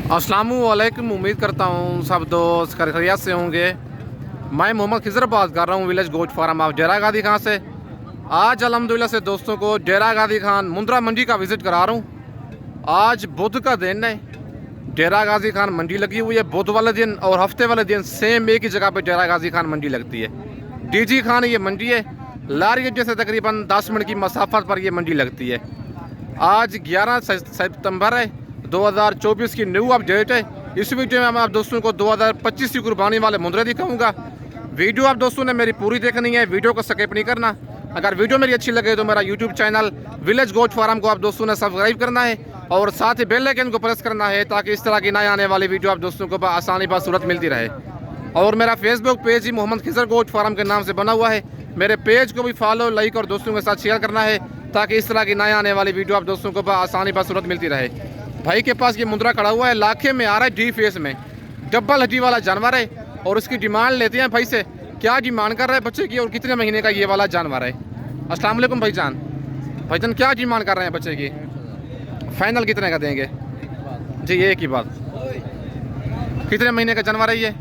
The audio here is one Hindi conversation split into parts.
अस्सलामुअलैकुम। उम्मीद करता हूँ सब दोस्त खैरियत से होंगे। मैं मोहम्मद खिजर बात कर रहा हूँ विलेज गोट फार्म ऑफ डेरा गाजी खान से। आज अल्हम्दुलिल्लाह से दोस्तों को डेरा गाजी खान मुंद्रा मंडी का विज़िट करा रहा हूँ। आज बुध का दिन है, डेरा गाजी खान मंडी लगी हुई है। बुध वाले दिन और हफ्ते वाले दिन सेम एक ही जगह पे डेरा गाजी खान मंडी लगती है। डीजी खान ये मंडी है, लारियत से तकरीबन 10 मिनट की मसाफत पर ये मंडी लगती है। आज 11 सितंबर है 2024 की न्यू अपडेट है। इस वीडियो में मैं आप दोस्तों को 2025 की कुर्बानी वाले मुंद्रे दिखाऊंगा। वीडियो आप दोस्तों ने मेरी पूरी देखनी है, वीडियो को स्किप नहीं करना। अगर वीडियो मेरी अच्छी लगे तो मेरा YouTube channel village goat farm को आप दोस्तों ने सब्सक्राइब करना है और साथ ही बेल आइकन को प्रेस करना है ताकि इस तरह की नए आने वाली वीडियो आप दोस्तों को आसानी सूरत मिलती रहे। और मेरा फेसबुक पेज ही मोहम्मद खिजर गोट फार्म के नाम से बना हुआ है। मेरे पेज को भी फॉलो, लाइक और दोस्तों के साथ शेयर करना है ताकि इस तरह की नए आने वाली वीडियो आप दोस्तों को आसानी सूरत मिलती रहे। भाई के पास ये मुंद्रा खड़ा हुआ है, लाखे में आ रहा है, डी फेस में, डबल हड्डी वाला जानवर है। और उसकी डिमांड लेते हैं भाई से, क्या डिमांड कर रहा है बच्चे की और कितने महीने का ये वाला जानवर है। अस्सलाम वालेकुम भाईजान। भाईजान क्या डिमांड कर रहे हैं बच्चे की? फाइनल कितने का देंगे जी? एक ही बात, कितने महीने का जानवर है ये?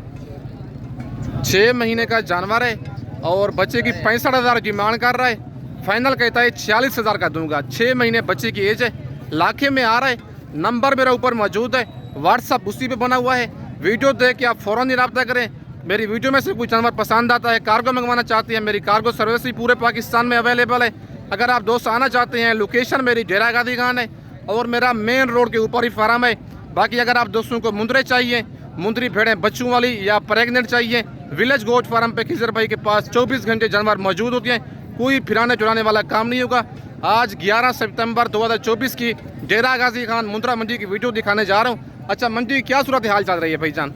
6 महीने का जानवर है और बच्चे की 65,000 डिमांड कर रहा है। फाइनल कहता है 46,000 का दूंगा। 6 महीने बच्चे की एज है, लाखे में आ रहा है। नंबर मेरा ऊपर मौजूद है, व्हाट्सअप उसी पे बना हुआ है। वीडियो देख के आप फ़ौरन ही रब्ता करें। मेरी वीडियो में से कोई जानवर पसंद आता है, कार्गो मंगवाना चाहते हैं, मेरी कार्गो सर्विस ही पूरे पाकिस्तान में अवेलेबल है। अगर आप दोस्त आना चाहते हैं, लोकेशन मेरी डेरा गाजी खान है और मेरा मेन रोड के ऊपर ही फार्म है। बाकी अगर आप दोस्तों को मुंद्रे चाहिए, मुंद्री भेड़ें बच्चों वाली या प्रेगनेंट चाहिए, विलेज गोट फार्म पे खिजर भाई के पास 24 घंटे जानवर मौजूद होते हैं। कोई फिराने चुराने वाला काम नहीं होगा। आज 11 सितंबर 2024 की डेरा गाजी खान मुंद्रा मंडी की वीडियो दिखाने जा रहा हूँ। अच्छा, मंडी क्या सूरत हाल चल रही है भाईजान?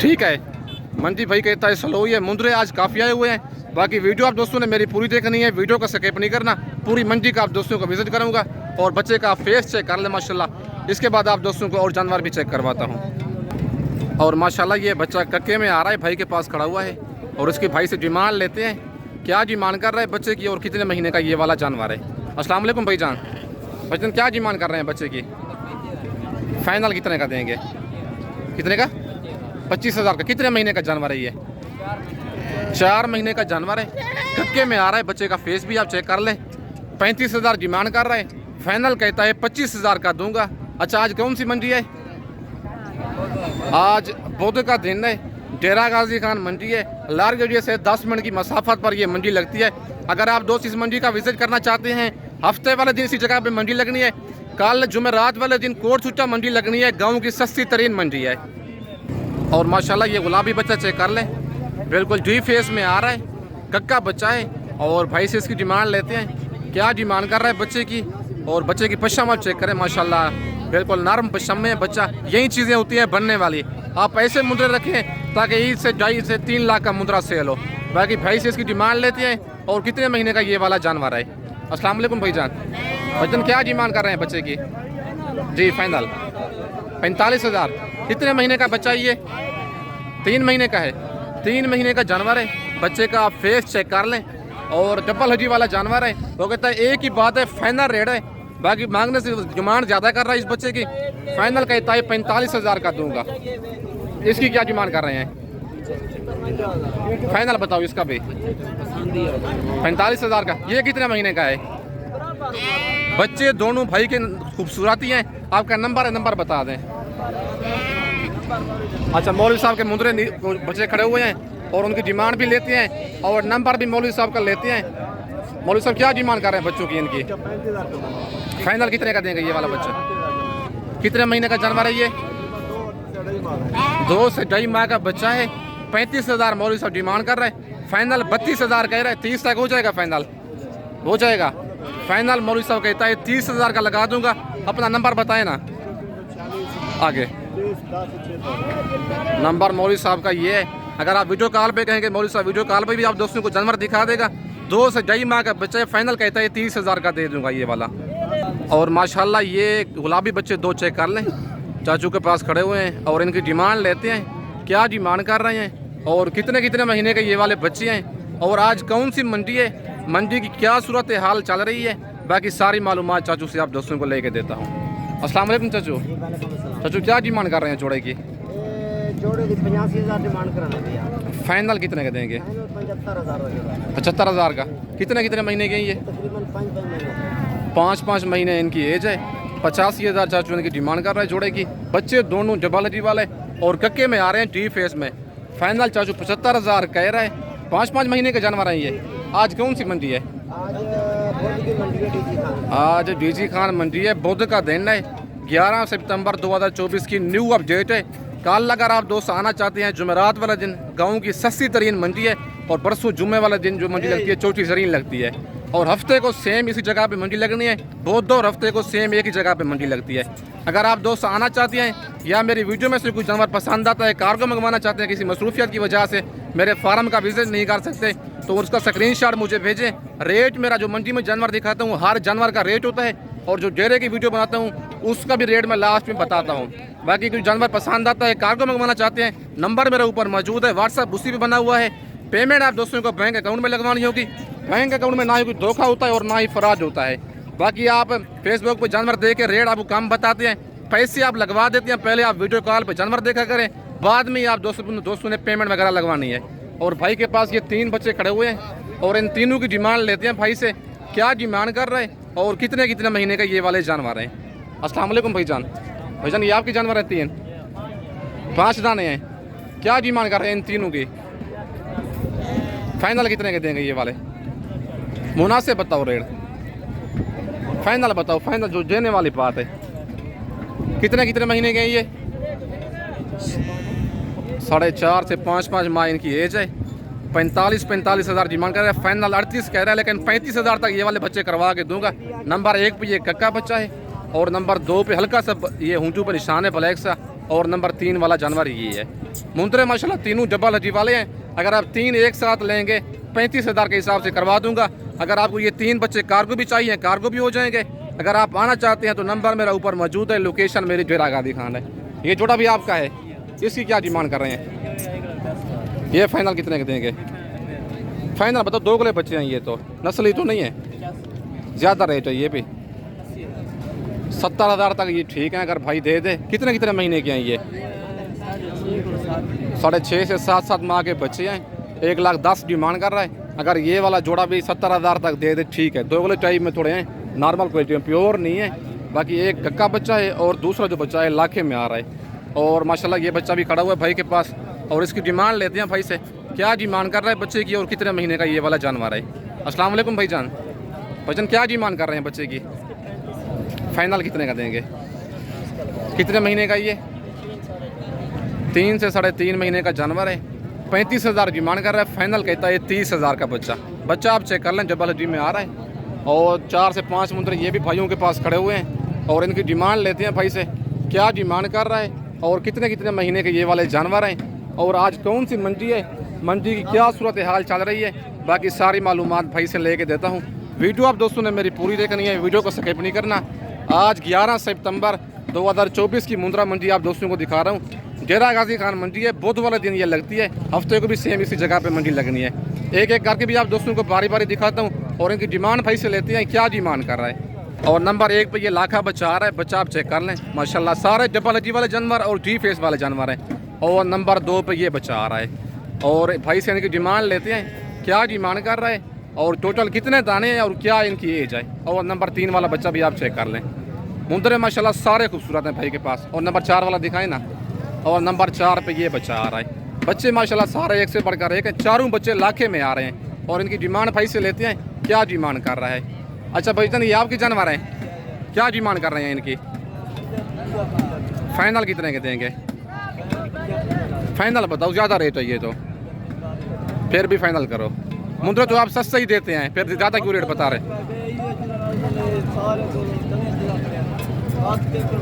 ठीक है, मंडी भाई कहता है स्लो ही है, मुंद्रे आज काफ़ी आए हुए हैं। बाकी वीडियो आप दोस्तों ने मेरी पूरी देखनी है, वीडियो का स्किप नहीं करना। पूरी मंडी का आप दोस्तों को विजिट करूँगा और बच्चे का फेस चेक कर ले माशाल्लाह। इसके बाद आप दोस्तों को और जानवर भी चेक करवाता हूँ। और माशाल्लाह ये बच्चा कक्के में आ रहा है, भाई के पास खड़ा हुआ है और उसके भाई से डिमांड लेते हैं, क्या डिमांड कर रहा है बच्चे की और कितने महीने का ये वाला जानवर है। अस्सलाम वालेकुम भाईजान। भाईजान क्या डिमांड कर रहे हैं बच्चे की? फाइनल कितने का देंगे? कितने का? 25,000 का। कितने महीने का जानवर है ये? 4 महीने का जानवर है, कक्के में आ रहा है। बच्चे का फेस भी आप चेक कर लें। 35,000 डिमांड कर रहा है, फाइनल कहता है 25,000 का दूंगा। अच्छा, आज कौन सी मंडी है? आज बुध का दिन है, डेरा गाजी खान मंडी है। लारगढ़िया से 10 मिनट की मसाफत पर यह मंडी लगती है। अगर आप दोस्त इस मंडी का विजिट करना चाहते हैं, हफ्ते वाले दिन इसी जगह पे मंडी लगनी है। कल जुमेरात वाले दिन कोट सुट्टा मंडी लगनी है। गांव की सस्ती तरीन मंडी है। और माशाल्लाह ये गुलाबी बच्चा चेक कर लें, बिल्कुल डी फेस में आ रहा है, कक्का बच्चा है। और भाई से इसकी डिमांड लेते हैं, क्या डिमांड कर रहा है बच्चे की और बच्चे की पश्चिम आप चेक करें। माशाल्लाह बिल्कुल नरम पश्चिम में बच्चा। यही चीज़ें होती हैं बनने वाली। आप ऐसे मुद्रे रखें ताकि 1 से 2.5 से 3 लाख का मुद्रा सेल हो। बाकी भाई से इसकी डिमांड लेते हैं और कितने महीने का ये वाला जानवर है। अस्सलाम वालेकुम भाईजान। भाईजान क्या डिमांड कर रहे हैं बच्चे की जी? फाइनल 45,000। कितने महीने का बच्चा ये? 3 महीने का है। 3 महीने का जानवर है। बच्चे का आप फेस चेक कर लें और डबल हड्डी वाला जानवर है। वो कहता है एक ही बात है, फाइनल रेट है। बाकी मांगने से डिमांड ज़्यादा कर रहा है इस बच्चे की। फाइनल कहता है 45,000 का दूंगा। इसकी क्या डिमांड कर रहे हैं? फाइनल बताओ इसका भी। 45,000 का। ये कितने महीने का है? बच्चे दोनों भाई के खूबसूरती हैं। आपका नंबर है, नंबर बता दें। अच्छा, मौलवी साहब के मुंद्रे बच्चे खड़े हुए हैं और उनकी डिमांड भी लेते हैं और नंबर भी मौलवी साहब का लेते हैं। मौलवी साहब क्या डिमांड कर रहे हैं बच्चों की इनकी? फाइनल कितने का देंगे ये वाला बच्चा? कितने महीने का जानवर है ये? 2 से 2.5 माह का बच्चा है। 35,000 मौलवी साहब डिमांड कर रहे हैं। फाइनल 32,000 कह रहे हैं। 30 तक हो जाएगा? फाइनल हो जाएगा। फाइनल मौलवी साहब कहता है 30,000 का लगा दूंगा। अपना नंबर बताए ना आगे। नंबर मौलवी साहब का ये है। अगर आप वीडियो कॉल पे कहेंगे, मौलवी साहब वीडियो कॉल पे भी आप दोस्तों को जानवर दिखा देगा। 2 से 2.5 माह का बच्चा है। फाइनल कहता है 30,000 का दे दूंगा ये वाला। और माशाल्लाह ये गुलाबी बच्चे 2 चेक कर लें, चाचू के पास खड़े हुए हैं और इनकी डिमांड लेते हैं, क्या डिमांड कर रहे हैं और कितने कितने महीने के ये वाले बच्चे हैं और आज कौन सी मंडी है, मंडी की क्या सूरत हाल चल रही है। बाकी सारी मालूमात चाचू से आप दोस्तों को लेके देता हूँ। अस्सलाम वालेकुम चाचू। चाचू क्या डिमांड कर रहे हैं जोड़े की? जोड़े की 85,000 डिमांड कराना भैया। फाइनल कितने का देंगे? 75,000 75,000 का। कितने कितने महीने के हैं ये? तकरीबन 5 महीने। 5 महीने इनकी एज है। 85,000 चाचू इनकी डिमांड कर रहे हैं जोड़े की। बच्चे दोनों जबालजी वाले और कक्के में आ रहे हैं टी फेस में। फाइनल चाचू 75,000 कह रहा है। 5 महीने के जानवर हैं ये। आज कौन सी मंडी है? आज डीजी खान मंडी है। बुध का दिन है, 11 सितंबर 2024 की न्यू अपडेट है। कल अगर आप दोस्त आना चाहते हैं, जुमेरात वाला दिन गांव की सस्ती तरीन मंडी है और परसों जुम्मे वाला दिन जो मंडी लगती है चौथी तरीन लगती है। और हफ्ते को सेम इसी जगह पे मंडी लगनी है। दो हफ्ते को सेम एक ही जगह पे मंडी लगती है। अगर आप दोस्त आना चाहते हैं या मेरी वीडियो में से कोई जानवर पसंद आता है, कार्गो मंगवाना चाहते हैं, किसी मसरूफियत की वजह से मेरे फार्म का विजिट नहीं कर सकते, तो उसका स्क्रीनशॉट मुझे भेजें। रेट मेरा जो मंडी में जानवर दिखाता हूँ हर जानवर का रेट होता है और जो डेरे की वीडियो बनाता हूँ उसका भी रेट मैं लास्ट में बताता हूँ। बाकी कोई जानवर पसंद आता है, कार्गो मंगवाना चाहते हैं, नंबर मेरे ऊपर मौजूद है, व्हाट्सअप उसी पे बना हुआ है। पेमेंट आप दोस्तों को बैंक अकाउंट में लगवानी होगी। बैंक अकाउंट में ना ही कोई धोखा होता है और ना ही फराज होता है। बाकी आप फेसबुक पे जानवर दे के रेट आपको कम बताते हैं, पैसे आप लगवा देते हैं। पहले आप वीडियो कॉल पे जानवर देखा करें, बाद में आप दोस्तों ने पेमेंट वगैरह लगवानी है। और भाई के पास ये 3 बच्चे खड़े हुए हैं और इन तीनों की डिमांड लेते हैं भाई से, क्या डिमांड कर रहे हैं और कितने महीने का ये वाले जानवर हैं। अस्सलाम वालेकुम भाईजान। भाईजान ये आपके जानवर रहती हैं? 5 दाने हैं। क्या डिमांड कर रहे हैं इन तीनों की? फाइनल कितने के देंगे ये वाले? मुनासिब बताओ रेट, फाइनल बताओ, फाइनल जो देने वाली बात है। कितने महीने के हैं ये? 4.5 से 5 माह इनकी एज है। 45,000 डिमांड कर रहा है। फाइनल 38 कह रहा है, लेकिन 35,000 तक ये वाले बच्चे करवा के दूंगा। नंबर 1 पे ये कक्का बच्चा है और नंबर 2 पे हल्का सा ये हूंटू पर निशान है ब्लैक सा, और नंबर 3 वाला जानवर ये है। मुंतरे माशाल्लाह तीनों डबल हजी वाले हैं। अगर आप 3 एक साथ लेंगे 35,000 के हिसाब से करवा दूंगा। अगर आपको ये 3 बच्चे कार्गो भी चाहिए, कार्गो भी हो जाएंगे। अगर आप आना चाहते हैं तो नंबर मेरा ऊपर मौजूद है, लोकेशन मेरी डेरा गादी खान है। ये जोड़ा भी आपका है। इसकी क्या डिमांड कर रहे हैं? ये फाइनल कितने के देंगे? फाइनल बताओ। 2 गोले बच्चे हैं ये, तो नस्ली तो नहीं है, ज़्यादा रेट है ये भी। 70,000 तक ये ठीक है अगर भाई दे दे। कितने महीने के हैं ये? 6.5 से 7 माह के बच्चे हैं। 1,10,000 डिमांड कर रहा है। अगर ये वाला जोड़ा भी 70,000 तक दे दे ठीक है। 2 गोले टाइप में थोड़े हैं, नॉर्मल क्वालिटी में, प्योर नहीं है। बाकी एक कक्का बच्चा है और दूसरा जो बच्चा है लाखे में आ रहा है। और माशाल्लाह ये बच्चा भी खड़ा हुआ है भाई के पास और इसकी डिमांड लेते हैं भाई से, क्या डिमांड कर रहा है बच्चे की और कितने महीने का ये वाला जानवर है। अस्सलाम वालेकुम भाईजान। भाईजान क्या डिमांड कर रहे हैं बच्चे की? फाइनल कितने का देंगे? कितने महीने का ये? 3 से 3.5 महीने का जानवर है। 35,000 डिमांड कर रहा है। फाइनल कहता है 30,000 का बच्चा आप चेक कर लें, जबल हड्डी में आ रहा है। और 4 से 5 मुंदर ये भी भाइयों के पास खड़े हुए हैं और इनकी डिमांड लेते हैं भाई से, क्या डिमांड कर रहा है और कितने महीने के ये वाले जानवर हैं और आज कौन सी मंडी है, मंडी की क्या सूरत हाल चल रही है। बाकी सारी मालूमात भाई से लेके देता हूँ। वीडियो आप दोस्तों ने मेरी पूरी देखनी है, वीडियो को स्किप नहीं करना। आज 11 सितंबर 2024 की मुंद्रा मंडी आप दोस्तों को दिखा रहा हूँ। डेरा गाजी खान मंडी है, बुध वाले दिन ये लगती है। हफ्ते को भी सेम इसी जगह पे मंडी लगनी है। एक एक करके भी आप दोस्तों को बारी बारी दिखाता हूँ और इनकी डिमांड भाई से लेते हैं, क्या डिमांड कर रहा है। और नंबर 1 पे ये लाखा बच्चा आ रहा है, बच्चा आप चेक कर लें माशाल्लाह, सारे डबल हजी वाले जानवर और जी फेस वाले जानवर हैं। और नंबर 2 पे ये बच्चा आ रहा है और भाई से इनकी डिमांड लेते हैं, क्या डिमांड कर रहा है और टोटल कितने दाने हैं और क्या इनकी एज है। और नंबर 3 वाला बच्चा भी आप चेक कर लें। मुंदरे माशाल्लाह सारे खूबसूरत हैं भाई के पास। और नंबर 4 वाला दिखाएं ना। और नंबर 4 पे ये बच्चा आ रहा है। बच्चे माशाल्लाह सारे एक से बढ़कर एक हैं, चारों बच्चे लाखे में आ रहे हैं और इनकी डिमांड भाई से लेते हैं, क्या डिमांड कर रहा है। अच्छा भाईजान ये आपके जानवर हैं, क्या डिमांड कर रहे हैं इनकी? फाइनल कितने के देंगे? फाइनल बताओ, ज़्यादा रेट है ये तो, फिर भी फाइनल करो। मुंद्रा तो आप सस्ता ही देते हैं, फिर ज़्यादा क्यों रेट बता रहे?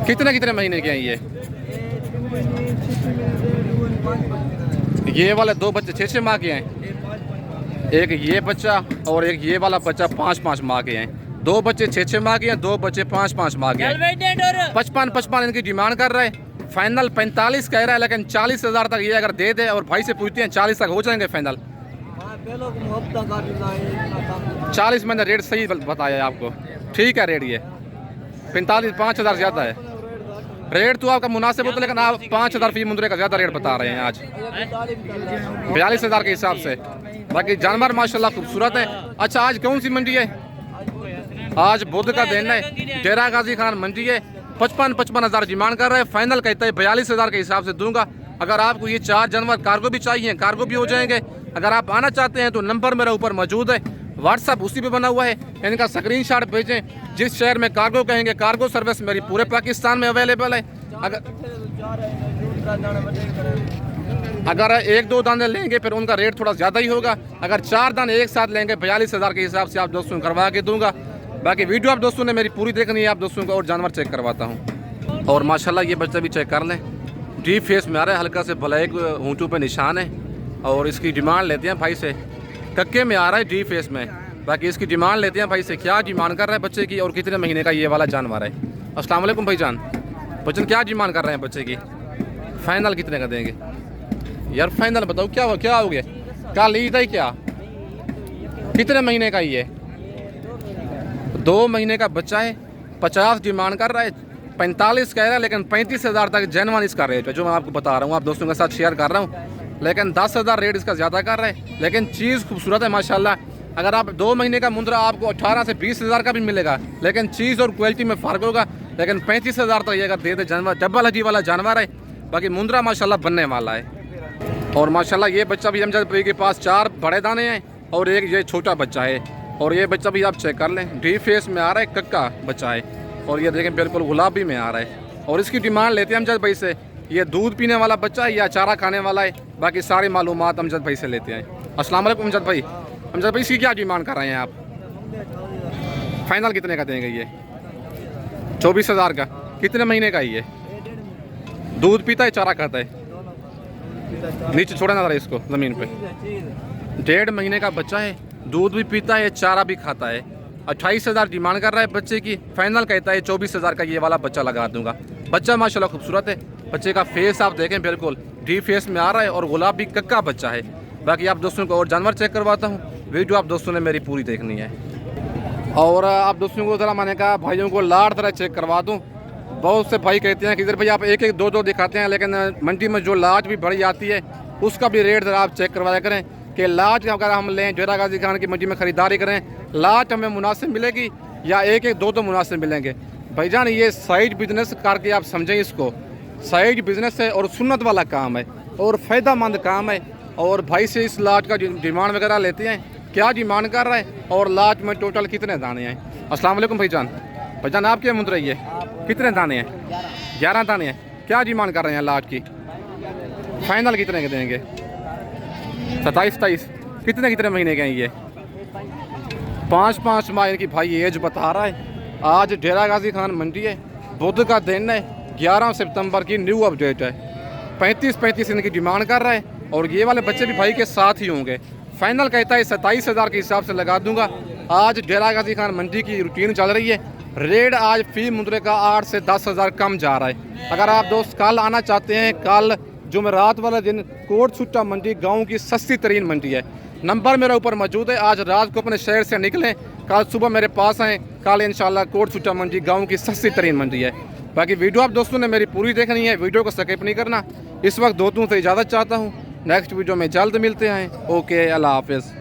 कितने महीने के हैं ये? ये वाले 2 बच्चे 6 माह के हैं। एक ये बच्चा और एक ये वाला बच्चा 5 माह के हैं। 2 बच्चे 6 माह के हैं, 2 बच्चे 5 माह के हैं। 55 इनकी डिमांड कर रहे हैं। फाइनल 45 कह रहा है, लेकिन 40,000 तक ये अगर दे दे और भाई से पूछते हैं 40 तक हो जाएंगे फाइनल। 40 मैंने रेट सही बताया है आपको, ठीक है रेट ये। 45 5,000 ज़्यादा है। रेट तो आपका मुनासिब होता है, लेकिन आप 5,000 फी मुंदरे का ज़्यादा रेट बता रहे हैं आज 42,000 के हिसाब से। बाकी जानवर माशाल्लाह खूबसूरत है। अच्छा, आज कौन सी मंडी है? आज बुध का दिन है, डेरा गाजी खान मंडी है। 55,000 डिमांड कर रहे हैं, फाइनल कहता है 42,000 के हिसाब से दूंगा। अगर आपको ये 4 जानवर कार्गो भी चाहिए, कार्गो भी हो जाएंगे। अगर आप आना चाहते हैं तो नंबर मेरा ऊपर मौजूद है, व्हाट्सअप उसी पे बना हुआ है, इनका स्क्रीनशॉट भेजें। जिस शहर में कार्गो कहेंगे, कार्गो सर्विस मेरी पूरे पाकिस्तान में अवेलेबल है। अगर 1-2 दाने लेंगे फिर उनका रेट थोड़ा ज़्यादा ही होगा। अगर 4 दाने एक साथ लेंगे 42,000 के हिसाब से आप दोस्तों को करवा के दूंगा। बाकी वीडियो आप दोस्तों ने मेरी पूरी देखनी है, आप दोस्तों को और जानवर चेक करवाता हूँ। और माशाल्लाह ये बच्चा भी चेक कर लें, डीप फेस में आ रहा है, हल्का से ब्लैक होंठों पे निशान है। और इसकी डिमांड लेते हैं भाई से, कक्के में आ रहा है डीप फेस में। बाकी इसकी डिमांड लेते हैं भाई से, क्या डिमांड कर रहे हैं बच्चे की और कितने महीने का ये वाला जानवर है। अस्सलाम वालेकुम भाईजान, बच्चन क्या डिमांड कर रहे हैं बच्चे की? फाइनल कितने का देंगे यार? फाइनल बताओ, क्या हो गया? कल ईद है क्या? कितने महीने का ये? 2 महीने का बच्चा है। 50 डिमांड कर रहा है, 45 कह रहा है, लेकिन 35,000 तक जेनवन इसका रेट है, जो मैं आपको बता रहा हूँ, आप दोस्तों के साथ शेयर कर रहा हूँ। लेकिन 10,000 रेट इसका ज़्यादा कर रहा है, लेकिन चीज़ खूबसूरत है माशाल्लाह। अगर आप 2 महीने का मुंद्रा आपको 18 से 20,000 का भी मिलेगा, लेकिन चीज़ और क्वालिटी में फ़र्क होगा। लेकिन 35,000 तक ये अगर दे दे जानवर, डबल हड्डी वाला जानवर है। बाकी मुंद्रा माशाल्लाह बनने वाला है। और माशाल्लाह ये बच्चा भी अमजद भाई के पास 4 बड़े दाने हैं और एक ये छोटा बच्चा है। और ये बच्चा भी आप चेक कर लें, डीप फेस में आ रहा है, कक्का बच्चा है। और ये देखें बिल्कुल गुलाबी में आ रहा है। और इसकी डिमांड लेते हैं अमजद भाई से, ये दूध पीने वाला बच्चा है या चारा खाने वाला है। बाकी सारी मालूमात अमजद भाई से लेते हैं। अस्सलाम वालेकुम अमजद भाई। अमजद भाई इसकी क्या डिमांड कर रहे हैं आप? फाइनल कितने का देंगे ये? 24,000 का। कितने महीने का ये? दूध पीता है, चारा खाता है? नीचे छोड़ा ना इसको ज़मीन पे। 1.5 महीने का बच्चा है, दूध भी पीता है, चारा भी खाता है। 28,000 डिमांड कर रहा है बच्चे की, फाइनल कहता है 24,000 का ये वाला बच्चा लगा दूंगा। बच्चा माशाल्लाह खूबसूरत है। बच्चे का फेस आप देखें बिल्कुल डीप फेस में आ रहा है और गुलाबी कक्का बच्चा है। बाकी आप दोस्तों को और जानवर चेक करवाता हूँ, वीडियो आप दोस्तों ने मेरी पूरी देखनी है। और आप दोस्तों को ज़रा मैंने कहा भाइयों को लाट तरह चेक करवा दूँ। बहुत से भाई कहते हैं कि इधर भाई आप 1-1, 2-2 दिखाते हैं, लेकिन मंडी में जो लाट भी बढ़ी जाती है उसका भी रेट ज़रा आप चेक करवाया करें कि लाट अगर हम लें डेरा गाजी खान की मंडी में ख़रीदारी करें, लाट हमें मुनासिब मिलेगी या 1-1, 2-2 मुनासिब मिलेंगे। भाईजान ये साइड बिजनेस करके आप समझें इसको, साइड बिजनेस है और सुन्नत वाला काम है और फ़ायदेमंद काम है। और भाई से इस लाट का डिमांड वगैरह लेते हैं, क्या डिमांड कर रहा है और लाट में टोटल कितने दाने हैं। अस्सलाम वालेकुम भाईजान। भाईजान आप क्या मुंद रही है? कितने दाने हैं? 11 दाने हैं। क्या डिमांड कर रहे हैं लाट की? फाइनल कितने के देंगे? 27-28। कितने महीने के हैं ये? 5-5 माह की भाई एज बता रहा है। आज डेरा गाजी खान मंडी है, बुध का दिन है, 11 सितंबर की न्यू अपडेट है। 35 इनकी डिमांड कर रहा है और ये वाले बच्चे भी भाई के साथ ही होंगे। फाइनल कहता है 27,000 के हिसाब से लगा दूंगा। आज डेरा गाजी खान मंडी की रूटीन चल रही है, रेट आज फी मुंद्रे का 8 से 10,000 कम जा रहा है। अगर आप दोस्त कल आना चाहते हैं, कल जुमेरात वाला दिन कोट छुट्टा मंडी गाँव की सस्ती तरीन मंडी है। नंबर मेरे ऊपर मौजूद है। आज रात को अपने शहर से निकलें, कल सुबह मेरे पास आएँ। कल इंशाल्लाह कोट छुट्टा मंडी गाँव की सस्ती तरीन मंडी है। बाकी वीडियो आप दोस्तों ने मेरी पूरी देखनी है, वीडियो को स्किप नहीं करना। इस वक्त दोस्तों से इजाज़त चाहता हूँ, नेक्स्ट वीडियो में जल्द मिलते हैं। ओके, अल्लाह हाफिज़।